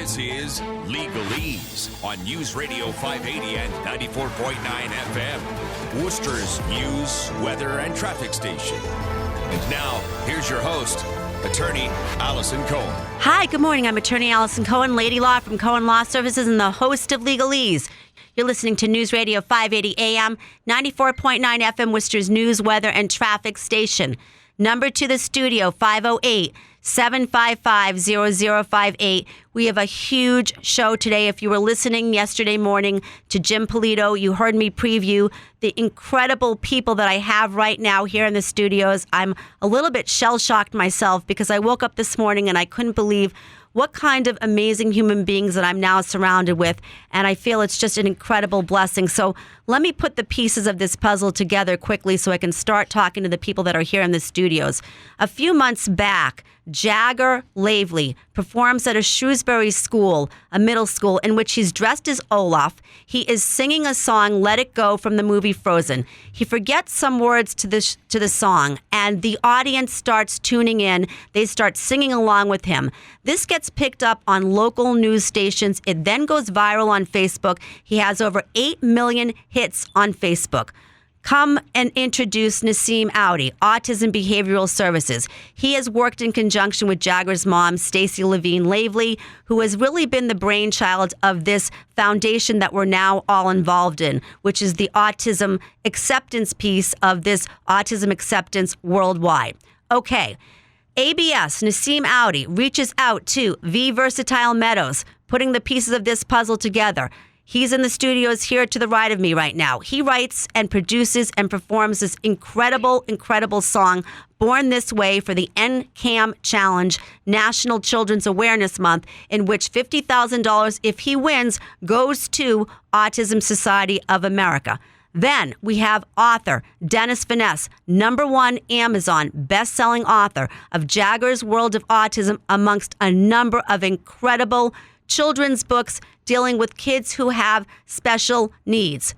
This is Legalese on News Radio 580 and 94.9 FM, Worcester's news, weather, and traffic station. And now, here's your host, Attorney Allison Cohen. Hi, good morning. I'm Attorney Allison Cohen, Lady Law from Cohen Law Services, and the host of Legalese. You're listening to News Radio 580 AM, 94.9 FM, Worcester's news, weather, and traffic station. Number to the studio, 508-755-0058. We have a huge show today. If you were listening yesterday morning to Jim Polito, you heard me preview the incredible people that I have right now here in the studios. I'm a little bit shell-shocked myself because I woke up this morning and I couldn't believe what kind of amazing human beings that I'm now surrounded with, and I feel it's just an incredible blessing. So let me put the pieces of this puzzle together quickly so I can start talking to the people that are here in the studios. A few months back, Jagger Lavely performs at a Shrewsbury school, a middle school, in which he's dressed as Olaf. He is singing a song, Let It Go, from the movie Frozen. He forgets some words to the song, and the audience starts tuning in. They start singing along with him. This gets picked up on local news stations. It then goes viral on Facebook. He has over 8 million hits on Facebook. Come and introduce Nassim Audi, Autism Behavioral Services. He has worked in conjunction with Jagger's mom, Stacey Levine Lavely, who has really been the brainchild of this foundation that we're now all involved in, which is the autism acceptance piece of this autism acceptance worldwide. Okay, ABS, Nassim Audi, reaches out to Vee Vrsytal Meadows, putting the pieces of this puzzle together. He's in the studios here to the right of me right now. He writes and produces and performs this incredible, incredible song, Born This Way, for the NCAM Challenge, National Children's Awareness Month, in which $50,000, if he wins, goes to Autism Society of America. Then we have author Dennis Vanasse, #1 Amazon best-selling author of Jagger's World of Autism, amongst a number of incredible children's books dealing with kids who have special needs.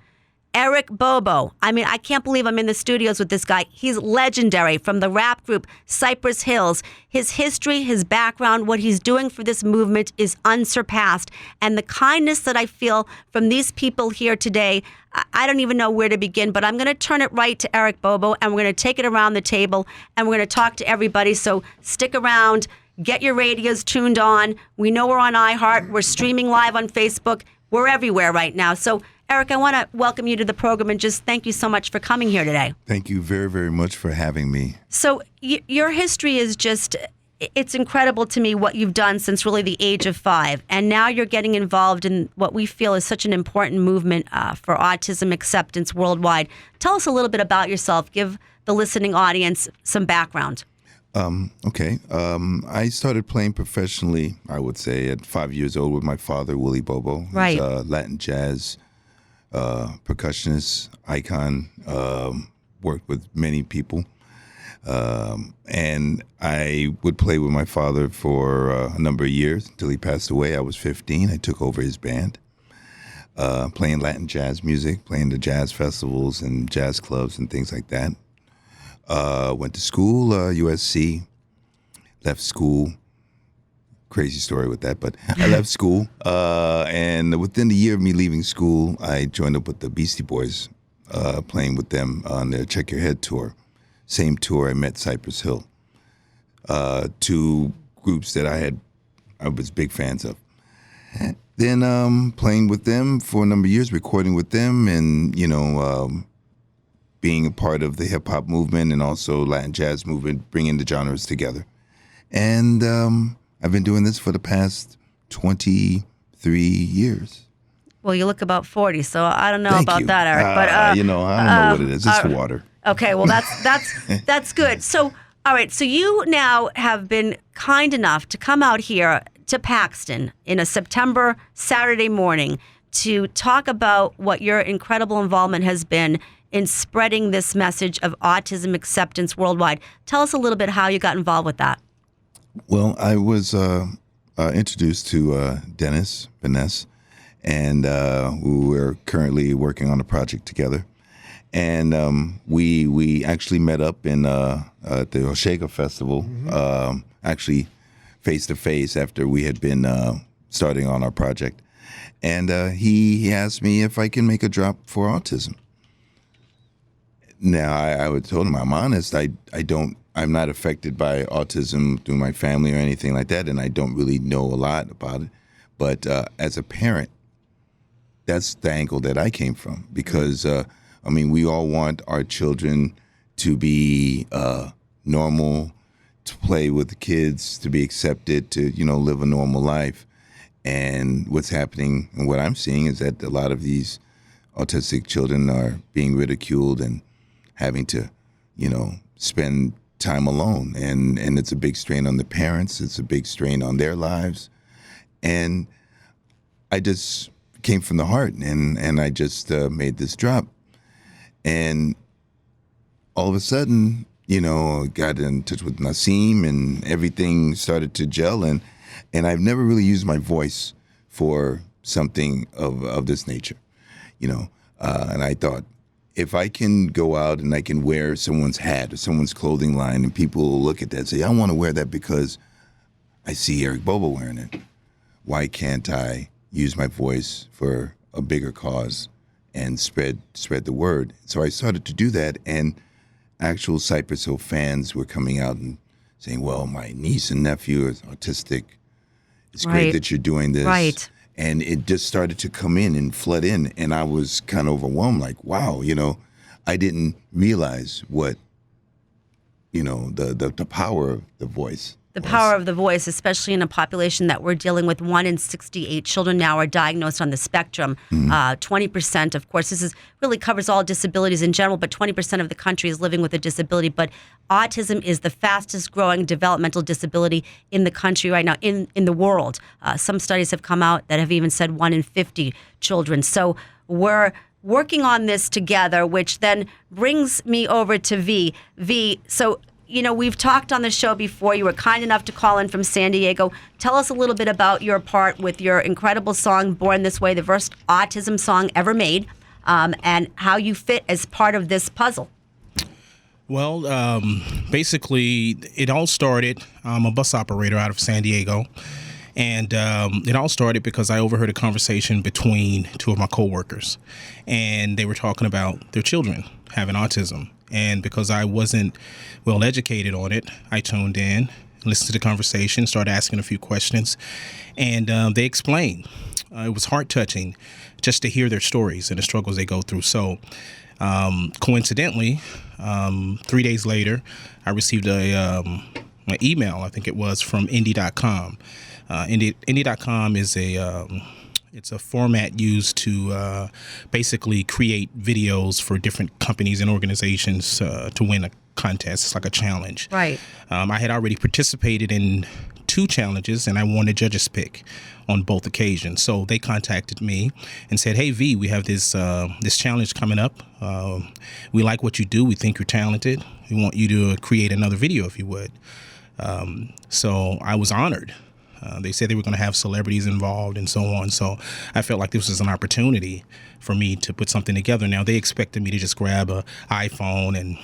Eric Bobo. I mean, I can't believe I'm in the studios with this guy. He's legendary, from the rap group Cypress Hills. His history, his background, what he's doing for this movement is unsurpassed. And the kindness that I feel from these people here today, I don't even know where to begin, but I'm going to turn it right to Eric Bobo, and we're going to take it around the table, and we're going to talk to everybody. So stick around. Get your radios tuned on. We know we're on iHeart. We're streaming live on Facebook. We're everywhere right now. So, Eric, I want to welcome you to the program and just thank you so much for coming here today. Thank you very, very much for having me. So, your history is just, it's incredible to me what you've done since really the age of 5. And now you're getting involved in what we feel is such an important movement for autism acceptance worldwide. Tell us a little bit about yourself. Give the listening audience some background. Okay. I started playing professionally, I would say, at 5 years old with my father, Willie Bobo. Right. He's a Latin jazz percussionist, icon, worked with many people. And I would play with my father for a number of years until he passed away. I was 15. I took over his band, playing Latin jazz music, playing the jazz festivals and jazz clubs and things like that. Went to school, USC, left school. Crazy story with that, but I left school. And within the year of me leaving school, I joined up with the Beastie Boys, playing with them on their Check Your Head tour. Same tour I met Cypress Hill. Two groups that I was big fans of. Then playing with them for a number of years, recording with them, and, being a part of the hip-hop movement and also Latin jazz movement, bringing the genres together. And I've been doing this for the past 23 years. Well, you look about 40, so I don't know Thank about you. that, Eric. But I don't know what it is. It's water. Okay, well, that's good. So, all right, so you now have been kind enough to come out here to Paxton in a September Saturday morning to talk about what your incredible involvement has been in spreading this message of autism acceptance worldwide. Tell us a little bit how you got involved with that. Well, I was introduced to Dennis Vanasse, and we're currently working on a project together. And we actually met up in at the Oshega Festival, actually face to face after we had been starting on our project. And he asked me if I can make a drop for autism. Now, I told him, I'm honest, I'm not affected by autism through my family or anything like that, and I don't really know a lot about it. But as a parent, that's the angle that I came from, because, we all want our children to be normal, to play with the kids, to be accepted, to, live a normal life. And what's happening and what I'm seeing is that a lot of these autistic children are being ridiculed and having to, spend time alone. And it's a big strain on the parents. It's a big strain on their lives. And I just came from the heart, and I just made this drop. And all of a sudden, got in touch with Nassim, and everything started to gel. And I've never really used my voice for something of this nature, and I thought, if I can go out and I can wear someone's hat or someone's clothing line, and people will look at that and say, I want to wear that because I see Eric Bobo wearing it, why can't I use my voice for a bigger cause and spread the word? So I started to do that, and actual Cypress Hill fans were coming out and saying, well, my niece and nephew is autistic. It's great that you're doing this. Right. And it just started to come in and flood in. And I was kind of overwhelmed, like, wow, I didn't realize what, the power of the voice. The power of the voice, especially in a population that we're dealing with. 1 in 68 children now are diagnosed on the spectrum. 20%, of course, this really covers all disabilities in general, but 20% of the country is living with a disability. But autism is the fastest growing developmental disability in the country right now, in the world. Some studies have come out that have even said 1 in 50 children. So we're working on this together, which then brings me over to Vee. Vee, so we've talked on the show before. You were kind enough to call in from San Diego. Tell us a little bit about your part with your incredible song, Born This Way, the first autism song ever made, and how you fit as part of this puzzle. Well, basically, it all started, I'm a bus operator out of San Diego, and it all started because I overheard a conversation between two of my coworkers, and they were talking about their children having autism. And because I wasn't well educated on it, I tuned in, listened to the conversation, started asking a few questions, and they explained. It was heart-touching just to hear their stories and the struggles they go through. So coincidentally, 3 days later, I received an email, I think it was, from Indie.com. Indie.com is it's a format used to basically create videos for different companies and organizations to win a contest. It's like a challenge. Right. I had already participated in 2 challenges, and I won a judge's pick on both occasions. So they contacted me and said, hey, Vee, we have this challenge coming up. We like what you do. We think you're talented. We want you to create another video if you would. So I was honored. They said they were going to have celebrities involved and so on. So I felt like this was an opportunity for me to put something together. Now, they expected me to just grab an iPhone and,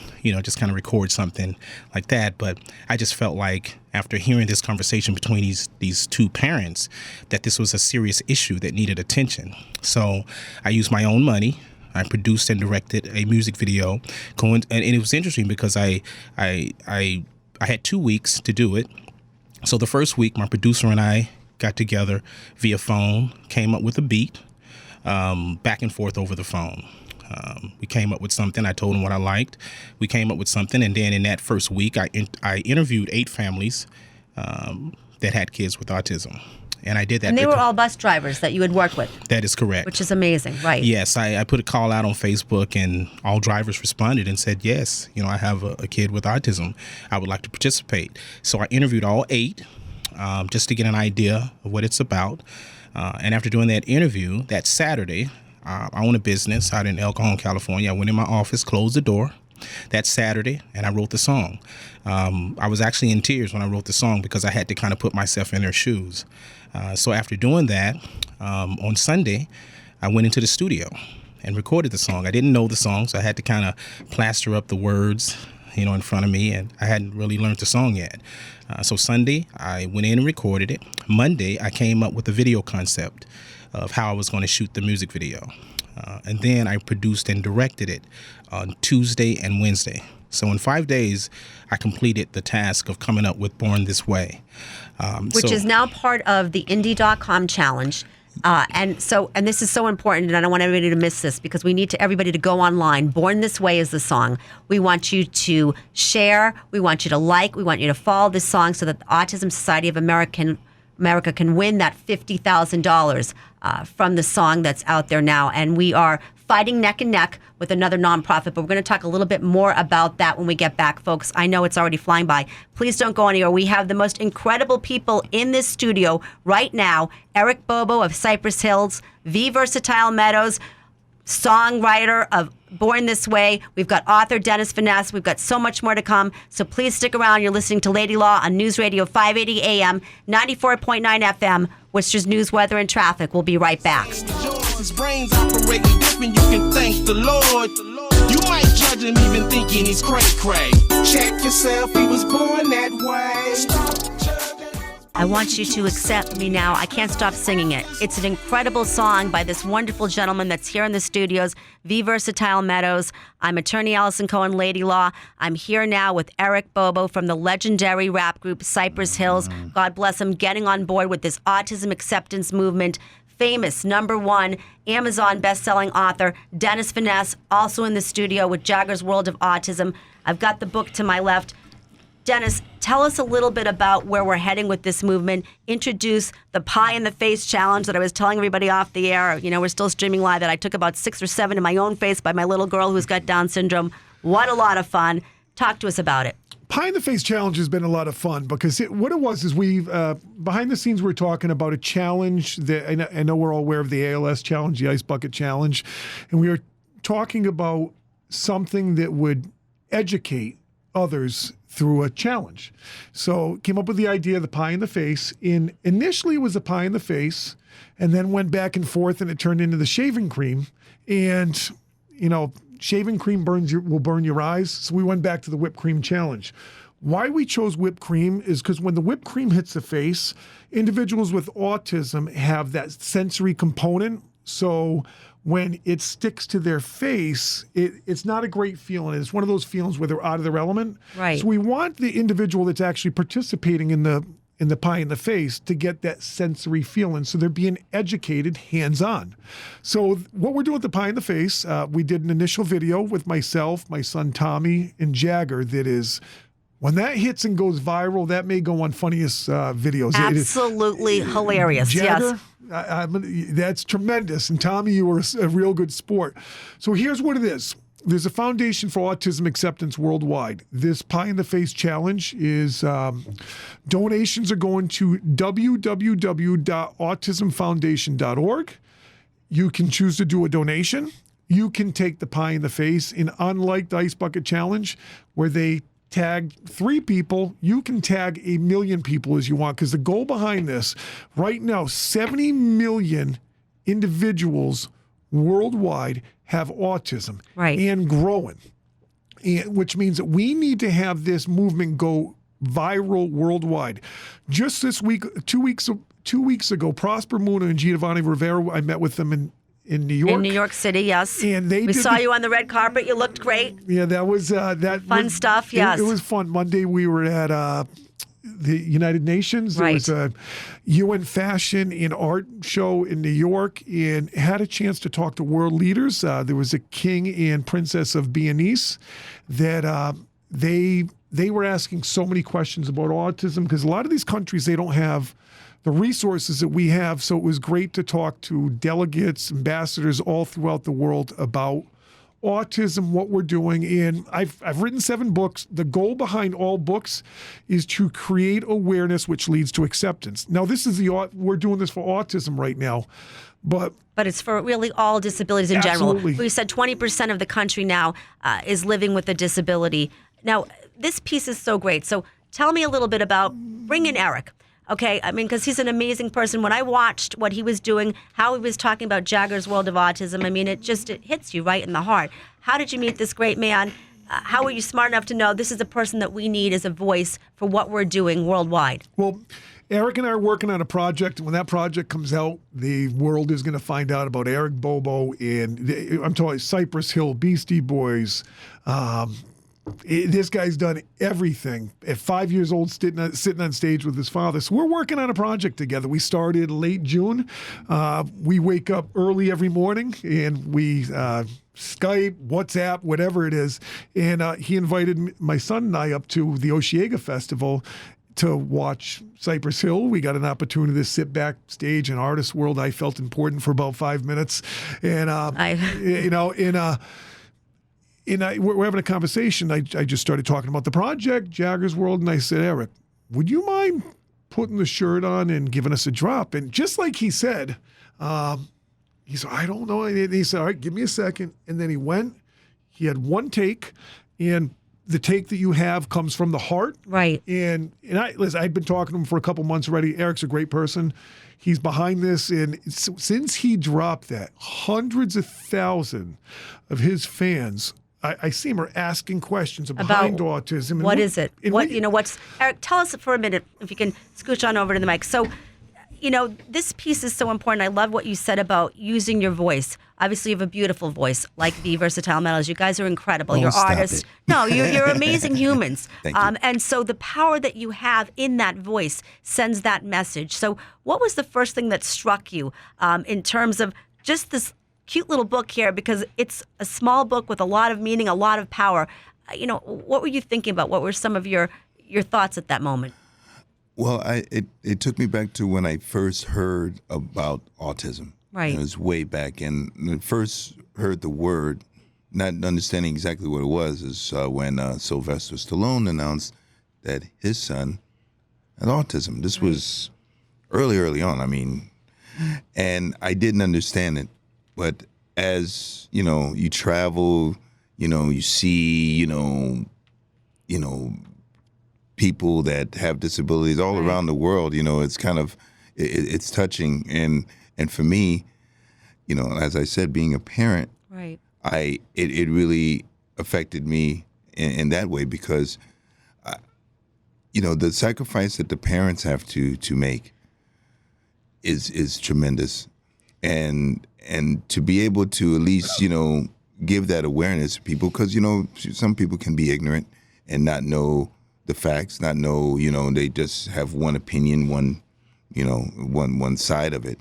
just kind of record something like that. But I just felt like after hearing this conversation between these 2 parents, that this was a serious issue that needed attention. So I used my own money. I produced and directed a music video. And it was interesting because I had 2 weeks to do it. So the first week, my producer and I got together via phone, came up with a beat, back and forth over the phone. We came up with something. I told him what I liked. We came up with something. And then in that first week, I interviewed 8 families that had kids with autism. And I did that. And they were all bus drivers that you had worked with. That is correct. Which is amazing, right? Yes, I put a call out on Facebook, and all drivers responded and said, yes, I have a kid with autism. I would like to participate. So I interviewed all 8 just to get an idea of what it's about. And after doing that interview, that Saturday, I own a business out in El Cajon, California. I went in my office, closed the door that Saturday, and I wrote the song. I was actually in tears when I wrote the song because I had to kind of put myself in their shoes. So after doing that, on Sunday, I went into the studio and recorded the song. I didn't know the song, so I had to kind of plaster up the words in front of me, and I hadn't really learned the song yet. So Sunday, I went in and recorded it. Monday, I came up with a video concept of how I was going to shoot the music video. And then I produced and directed it on Tuesday and Wednesday. So in 5 days, I completed the task of coming up with Born This Way. Which is now part of the Indie.com challenge. And this is so important, and I don't want everybody to miss this because we need everybody to go online. Born This Way is the song. We want you to share, we want you to like, we want you to follow this song so that the Autism Society of America can win that $50,000 from the song that's out there now. And we are fighting neck and neck with another nonprofit, but we're going to talk a little bit more about that when we get back, folks. I know it's already flying by. Please don't go anywhere. We have the most incredible people in this studio right now. Eric Bobo of Cypress Hills, Vee Vrsytal Meadows, songwriter of Born This Way. We've got author Dennis Vanasse. We've got so much more to come. So please stick around. You're listening to Lady Law on News Radio 580 AM, 94.9 FM, Worcester's News, Weather, and Traffic. We'll be right back. Brains operating different, you can thank the Lord. You might judge him even thinking he's cray-cray. Check yourself, he was born that way. I want you to accept me now. I can't stop singing it. It's an incredible song by this wonderful gentleman that's here in the studios, Vee Vrsytal Meadows. I'm attorney Allison Cohen, Lady Law. I'm here now with Eric Bobo from the legendary rap group Cypress Hills. God bless him, getting on board with this autism acceptance movement. Famous #1 Amazon best-selling author Dennis Vanasse, also in the studio with Jagger's World of Autism. I've got the book to my left. Dennis, tell us a little bit about where we're heading with this movement. Introduce the Pie in the Face challenge that I was telling everybody off the air. We're still streaming live, that I took about 6 or 7 in my own face by my little girl who's got Down syndrome. What a lot of fun. Talk to us about it. Pie in the Face challenge has been a lot of fun because what it was is we've behind the scenes we're talking about a challenge that I know we're all aware of, the ALS challenge, the Ice Bucket Challenge, and we were talking about something that would educate others through a challenge. So came up with the idea of the Pie in the Face. Initially it was a pie in the face, and then went back and forth, and it turned into the shaving cream. And shaving cream will burn your eyes, so we went back to the whipped cream challenge. Why we chose whipped cream is because when the whipped cream hits the face, individuals with autism have that sensory component. So when it sticks to their face, it's not a great feeling. It's one of those feelings where they're out of their element. Right. So we want the individual that's actually participating in the pie in the face to get that sensory feeling. So they're being educated hands-on. So what we're doing with the Pie in the Face, we did an initial video with myself, my son Tommy, and Jagger that is, when that hits and goes viral, that may go on funniest videos. Absolutely hilarious, Jagger, yes. That's tremendous. And Tommy, you were a real good sport. So here's what it is. There's a foundation for autism acceptance worldwide. This Pie in the Face challenge is donations are going to www.autismfoundation.org. You can choose to do a donation. You can take the Pie in the Face, and unlike the Ice Bucket Challenge, where they tag 3 people, you can tag 1 million people as you want, because the goal behind this, right now, 70 million individuals worldwide have autism, right, and growing, which means that we need to have this movement go viral worldwide. Just this week, 2 weeks ago, Prosper Muna and Giovanni Rivera, I met with them in New York. In New York City, yes. And we saw you on the red carpet. You looked great. Yeah, that was fun stuff. Yes, it was fun. Monday we were at the United Nations. There was a UN Fashion and Art show in New York, and had a chance to talk to world leaders. There was a king and princess of Vanasse that they were asking so many questions about autism, because a lot of these countries, they don't have the resources that we have. So it was great to talk to delegates, ambassadors all throughout the world about autism, what we're doing. And I've written 7 books. The goal behind all books is to create awareness, which leads to acceptance. Now, we're doing this for autism right now, but it's for really all disabilities in absolutely. general. We said 20% of the country now is living with a disability. Now, this piece is so great. So tell me a little bit about, bring in Eric. Okay, I mean, because he's an amazing person. When I watched what he was doing, how he was talking about Jagger's World of Autism, I mean, it hits you right in the heart. How did you meet this great man? how were you smart enough to know this is a person that we need as a voice for what we're doing worldwide? Well, Eric and I are working on a project. When that project comes out, the world is going to find out about Eric, Bobo, and I'm talking Cypress Hill, Beastie Boys. This guy's done everything. At 5 years old, sitting on stage with his father. So we're working on a project together. We started late June. We wake up early every morning, and we Skype, WhatsApp, whatever it is. And he invited my son and I up to the Osheaga Festival to watch Cypress Hill. We got an opportunity to sit backstage in Artist World. I felt important for about 5 minutes. And, we're having a conversation. I just started talking about the project, Jagger's World, and I said, Eric, would you mind putting the shirt on and giving us a drop? And just like he said, he said, I don't know. And he said, all right, give me a second. And then he went. He had one take, and the take that you have comes from the heart. Right. And listen, I'd been talking to him for a couple months already. Eric's a great person. He's behind this. And since he dropped that, hundreds of thousands of his fans, I see him are asking questions behind autism. What is it? Eric, tell us for a minute, if you can scooch on over to the mic. So, this piece is so important. I love what you said about using your voice. Obviously, you have a beautiful voice, like Vee Vrsytal Meadows. You guys are incredible. You're artists. No, you're amazing humans. Thank you. And so the power that you have in that voice sends that message. So what was the first thing that struck you in terms of just this cute little book here, because it's a small book with a lot of meaning, a lot of power. What were you thinking about? What were some of your thoughts at that moment? Well, it took me back to when I first heard about autism. Right. It was way back, and when I first heard the word, not understanding exactly what it was, is when Sylvester Stallone announced that his son had autism. This was early on. And I didn't understand it. But as, you travel, you see, people that have disabilities all around the world, it's kind of, it's touching. And for me, as I said, being a parent, right, it really affected me in that way because, the sacrifice that the parents have to make is tremendous. And to be able to at least, give that awareness to people, because, some people can be ignorant and not know the facts, not know, they just have one opinion, one side of it.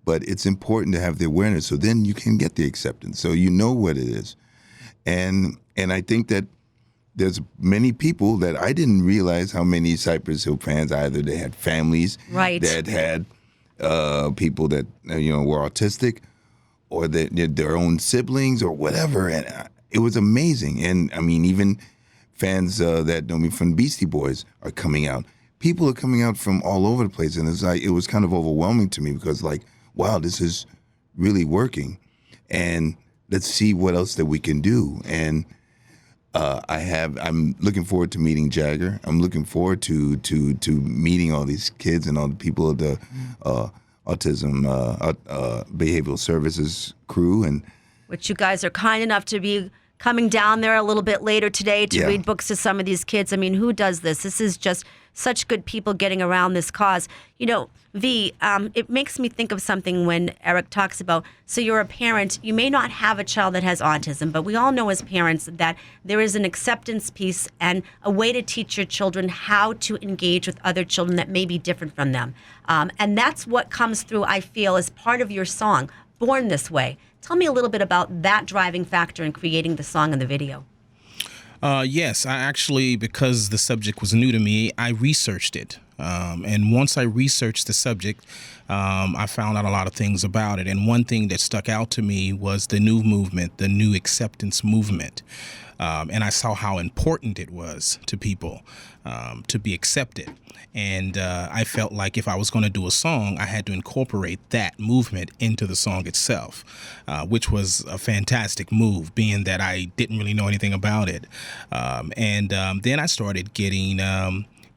But it's important to have the awareness so then you can get the acceptance. So you know what it is. And I think that there's many people that I didn't realize how many Cypress Hill fans, either they had families that had people that, were autistic, or their own siblings or whatever. And it was amazing. And even fans that know me from Beastie Boys are coming out. People are coming out from all over the place. And it was kind of overwhelming to me because wow, this is really working. And let's see what else that we can do. And I'm looking forward to meeting Jagger. I'm looking forward to meeting all these kids and all the people of the autism behavioral services crew, and which you guys are kind enough to be coming down there a little bit later today to read books to some of these kids. Who does this? This is just such good people getting around this cause. Vee, it makes me think of something when Eric talks about, so you're a parent, you may not have a child that has autism, but we all know as parents that there is an acceptance piece and a way to teach your children how to engage with other children that may be different from them. And that's what comes through, I feel, as part of your song, Born This Way. Tell me a little bit about that driving factor in creating the song and the video. Yes, I actually, because the subject was new to me, I researched it. And once I researched the subject, I found out a lot of things about it. And one thing that stuck out to me was the new movement, the new acceptance movement. And I saw how important it was to people to be accepted. And I felt like if I was going to do a song, I had to incorporate that movement into the song itself, which was a fantastic move, being that I didn't really know anything about it. And then I started getting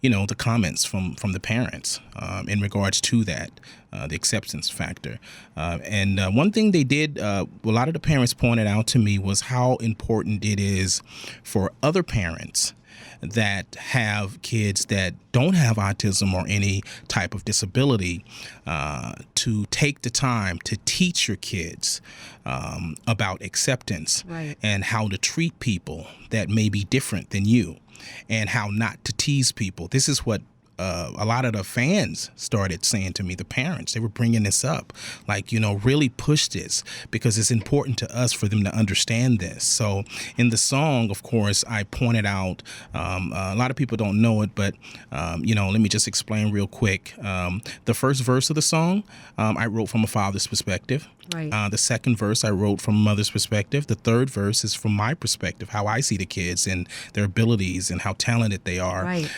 the comments from the parents in regards to that, the acceptance factor. And one thing they did, a lot of the parents pointed out to me was how important it is for other parents that have kids that don't have autism or any type of disability to take the time to teach your kids about acceptance, right, and how to treat people that may be different than you, and how not to tease people. This is what a lot of the fans started saying to me, the parents. They were bringing this up, like, really push this, because it's important to us for them to understand this. So in the song, of course, I pointed out, a lot of people don't know it, but, let me just explain real quick. The first verse of the song, I wrote from a father's perspective. Right. The second verse I wrote from a mother's perspective. The third verse is from my perspective, how I see the kids and their abilities and how talented they are. Right.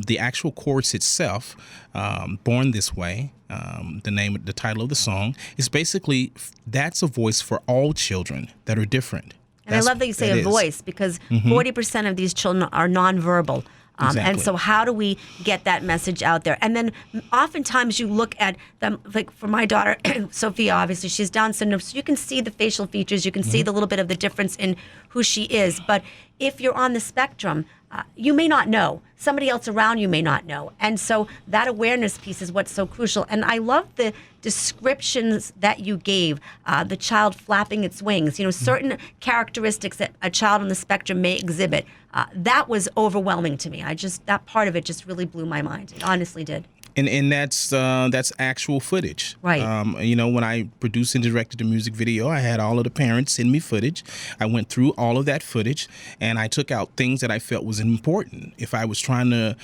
The actual chorus itself, Born This Way, the title of the song, is basically, that's a voice for all children that are different. And I love that you say a voice, because 40% of these children are nonverbal. Exactly. And so how do we get that message out there? And then oftentimes you look at them, like for my daughter, Sophia, obviously she's Down syndrome, so you can see the facial features, you can see the little bit of the difference in who she is. But if you're on the spectrum, you may not know. Somebody else around you may not know. And so that awareness piece is what's so crucial. And I love the descriptions that you gave, the child flapping its wings, certain characteristics that a child on the spectrum may exhibit. That was overwhelming to me. That part of it just really blew my mind. It honestly did. And that's actual footage. Right. When I produced and directed the music video, I had all of the parents send me footage. I went through all of that footage, and I took out things that I felt was important if I was trying to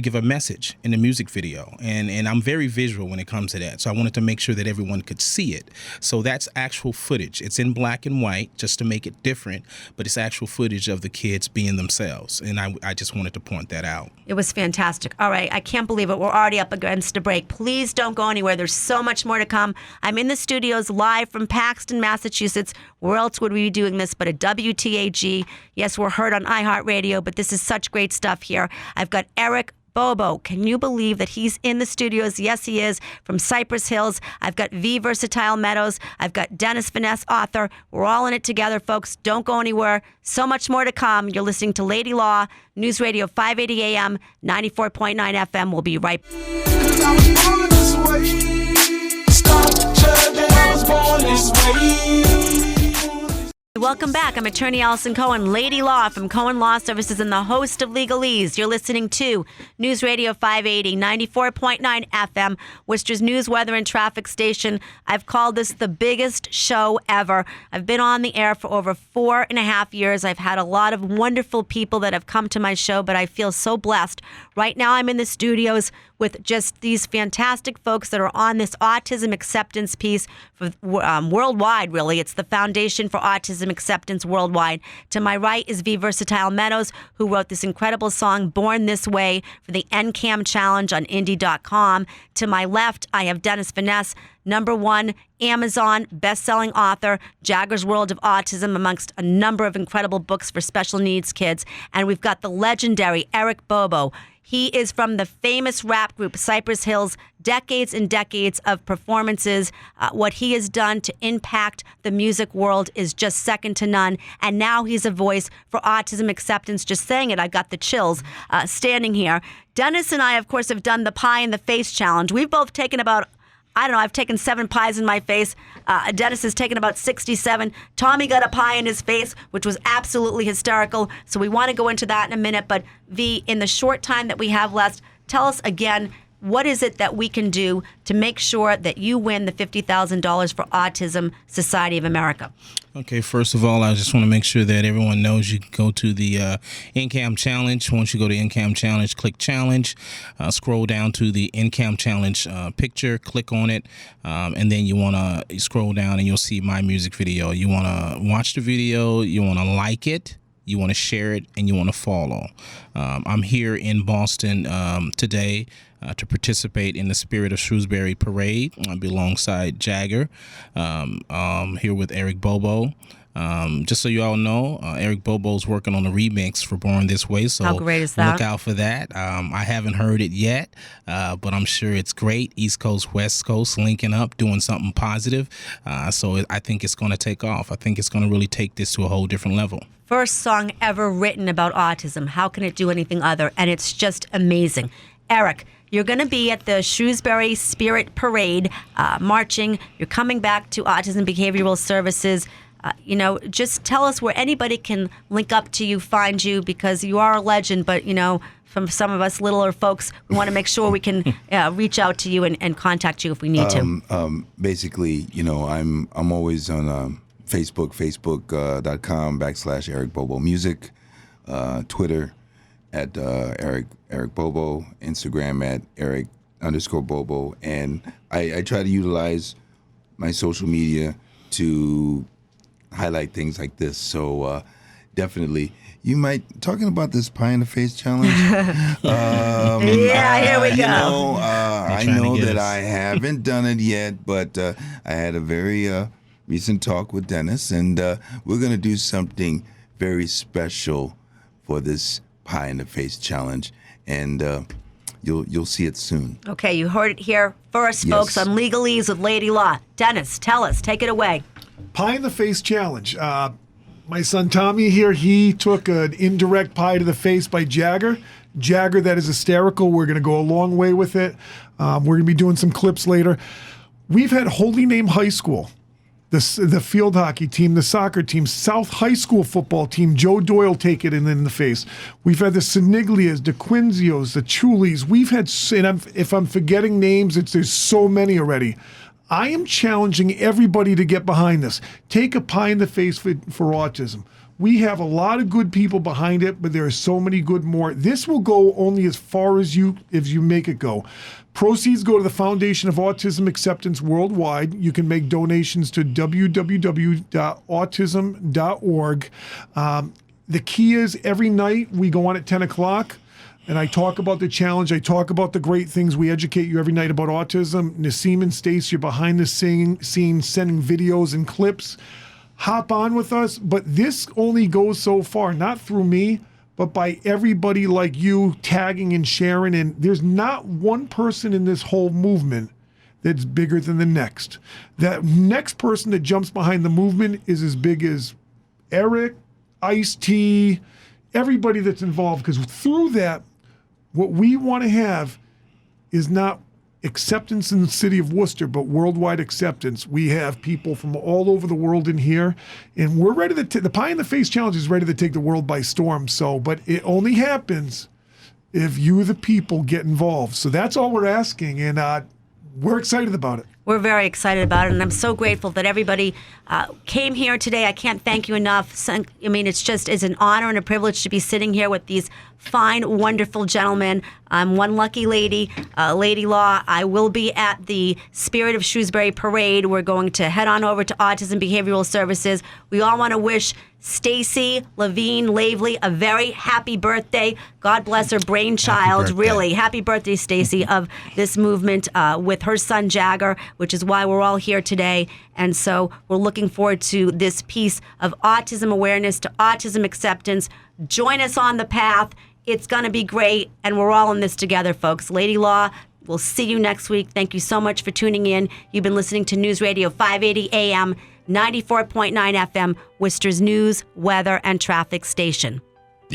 give a message in the music video. And I'm very visual when it comes to that, so I wanted to make sure that everyone could see it. So that's actual footage. It's in black and white just to make it different, but it's actual footage of the kids being themselves. And I just wanted to point that out. It was fantastic. All right, I can't believe it. We're already up against a break. Please don't go anywhere. There's so much more to come. I'm in the studios live from Paxton, Massachusetts. Where else would we be doing this but at WTAG? Yes, we're heard on iHeartRadio, but this is such great stuff here. I've got Eric Bobo. Can you believe that he's in the studios? Yes, he is, from Cypress Hills. I've got Vee Vrsytal Meadows. I've got Vanasse, author. We're all in it together, folks. Don't go anywhere. So much more to come. You're listening to Lady Law, News Radio 580 AM, 94.9 FM. We'll be right back. 'Cause I was born this way. Stop judging, I was born this way. Welcome back. I'm attorney Allison Cohen, Lady Law from Cohen Law Services and the host of Legalese. You're listening to News Radio 580, 94.9 FM, Worcester's news, weather, and traffic station. I've called this the biggest show ever. I've been on the air for over 4.5 years. I've had a lot of wonderful people that have come to my show, but I feel so blessed. Right now I'm in the studios with just these fantastic folks that are on this autism acceptance piece for worldwide, really. It's the Foundation for Autism Acceptance Worldwide. To my right is Vee Vrsytal Meadows, who wrote this incredible song, Born This Way, for the NCAM Challenge on indie.com. To my left, I have Vanasse, #1 Amazon best-selling author, Jagger's World of Autism, amongst a number of incredible books for special needs kids. And we've got the legendary Eric Bobo. He is from the famous rap group Cypress Hills, decades and decades of performances. What he has done to impact the music world is just second to none. And now he's a voice for autism acceptance. Just saying it, I got the chills standing here. Dennis and I, of course, have done the pie in the face challenge. We've both taken about, I've taken 7 pies in my face. Dennis has taken about 67. Tommy got a pie in his face, which was absolutely hysterical. So we want to go into that in a minute. But Vee, in the short time that we have left, tell us again, what is it that we can do to make sure that you win the $50,000 for Autism Society of America? Okay, first of all, I just want to make sure that everyone knows you can go to the NCAM Challenge. Once you go to NCAM Challenge, click Challenge, scroll down to the NCAM Challenge picture, click on it, and then you want to scroll down and you'll see my music video. You want to watch the video, you want to like it, you want to share it, and you want to follow. I'm here in Boston today to participate in the Spirit of Shrewsbury Parade. I'll be alongside Jagger, here with Eric Bobo. Just so you all know, Eric Bobo's working on a remix for Born This Way. So how great is that? Look out for that. I haven't heard it yet, but I'm sure it's great. East Coast, West Coast, linking up, doing something positive. So I think it's going to take off. I think it's going to really take this to a whole different level. First song ever written about autism. How can it do anything other? And it's just amazing. Eric, you're going to be at the Shrewsbury Spirit Parade marching. You're coming back to Autism Behavioral Services. Just tell us where anybody can link up to you, find you, because you are a legend. But, from some of us littler folks, we want to make sure we can reach out to you and contact you if we need to. Basically, I'm always on Facebook, facebook.com/Eric Bobo Music, Twitter at Eric Bobo, Instagram at Eric_Bobo, and I try to utilize my social media to highlight things like this. So definitely, you might talking about this pie in the face challenge. Yeah, here we go. I know that I haven't done it yet, but I had a very recent talk with Dennis, and we're gonna do something very special for this pie in the face challenge, and you'll see it soon. Okay, you heard it here first, Yes. folks, on Legalese with Lady Law. Dennis, tell us, take it away. Pie in the face challenge. My son Tommy here, he took an indirect pie to the face by Jagger. Jagger, that is hysterical. We're going to go a long way with it. We're going to be doing some clips later. We've had Holy Name High School, the field hockey team, the soccer team, South High School football team, Joe Doyle take it in the face. We've had the Siniglias, the Quinzios, the Chulis. We've had, and if I'm forgetting names, there's so many already. I am challenging everybody to get behind this. Take a pie in the face for autism. We have a lot of good people behind it, but there are so many good more. This will go only as far as you make it go. Proceeds go to the Foundation of Autism Acceptance Worldwide. You can make donations to www.autism.org. The key is every night we go on at 10 o'clock. And I talk about the challenge. I talk about the great things. We educate you every night about autism. Naseem and Stace, you're behind the scenes sending videos and clips. Hop on with us. But this only goes so far, not through me, but by everybody like you tagging and sharing. And there's not one person in this whole movement that's bigger than the next. That next person that jumps behind the movement is as big as Eric, Ice-T, everybody that's involved. Because through that, what we want to have is not acceptance in the city of Worcester, but worldwide acceptance. We have people from all over the world in here, and we're ready to the Pie in the Face Challenge is ready to take the world by storm. So, but it only happens if you, the people, get involved. So that's all we're asking, and we're excited about it. We're very excited about it, and I'm so grateful that everybody came here today. I can't thank you enough. I mean, it's an honor and a privilege to be sitting here with these fine, wonderful gentlemen. I'm one lucky lady, Lady Law. I will be at the Spirit of Shrewsbury Parade. We're going to head on over to Autism Behavioral Services. We all want to wish Stacy Levine Lavely a very happy birthday. God bless her brainchild. Really, happy birthday, Stacy, of this movement with her son Jagger, which is why we're all here today. And so we're looking forward to this piece of autism awareness, to autism acceptance. Join us on the path. It's going to be great, and we're all in this together, folks. Lady Law, we'll see you next week. Thank you so much for tuning in. You've been listening to News Radio 580 AM, 94.9 FM, Worcester's news, weather, and traffic station.